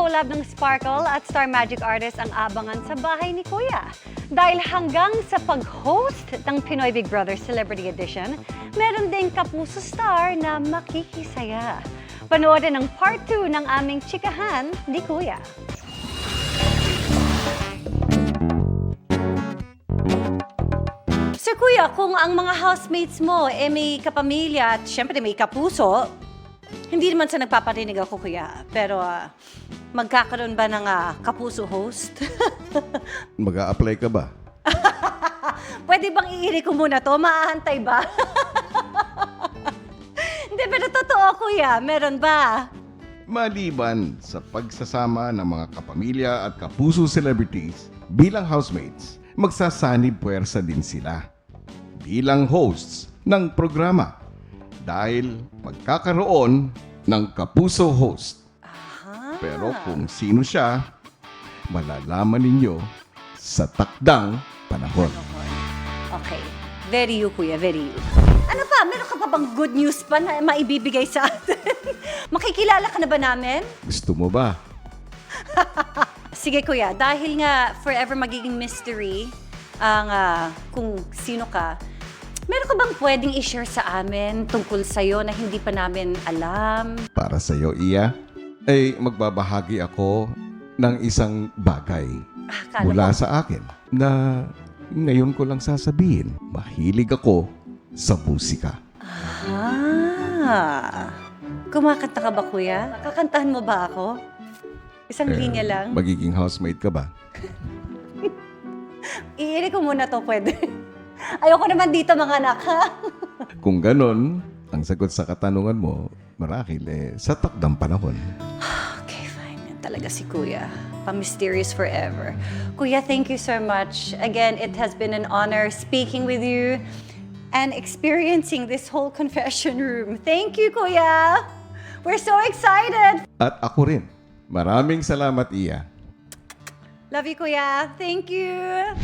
collab ng Sparkle at Star Magic Artist ang abangan sa bahay ni Kuya. Dahil hanggang sa pag-host ng Pinoy Big Brother Celebrity Edition, meron ding Kapuso Star na makikisaya. Panoorin ang part 2 ng aming chikahan ni Kuya. Sir Kuya, kung ang mga housemates mo may kapamilya at syempre may kapuso, hindi naman sa nagpaparinig ako, Kuya, pero magkakaroon ba ng kapuso host? Mag-a-apply ka ba? Pwede bang iiri ko muna to? Maahantay ba? Hindi, pero totoo, Kuya. Meron ba? Maliban sa pagsasama ng mga kapamilya at kapuso celebrities bilang housemates, magsasanib puwersa din sila bilang hosts ng programa dahil magkakaroon ng kapuso host. Pero kung sino siya, malalaman ninyo sa takdang panahon. Okay. Very you, Kuya. Very you. Ano pa? Meron ka pa bang good news pa na maibibigay sa atin? Makikilala ka na ba namin? Gusto mo ba? Sige, Kuya. Dahil nga forever magiging mystery ang kung sino ka, meron ka bang pwedeng i-share sa amin tungkol sa'yo na hindi pa namin alam? Para sa iyo, Iya, ay magbabahagi ako ng isang bagay Akala mula ko- sa akin na ngayon ko lang sasabihin. Mahilig ako sa musika. Kumakanta ka ba, Kuya? Kakantahan mo ba ako? Isang linya lang? Magiging housemate ka ba? Iiri ko muna to, pwede. Ayoko naman dito, mga anak, ha? Kung ganon, ang sagot sa katanungan mo, marahil sa takdang panahon. Okay, fine. Yan talaga si Kuya. Pa-mysterious forever. Kuya, thank you so much. Again, it has been an honor speaking with you and experiencing this whole confession room. Thank you, Kuya. We're so excited. At ako rin. Maraming salamat, Iya. Love you, Kuya. Thank you.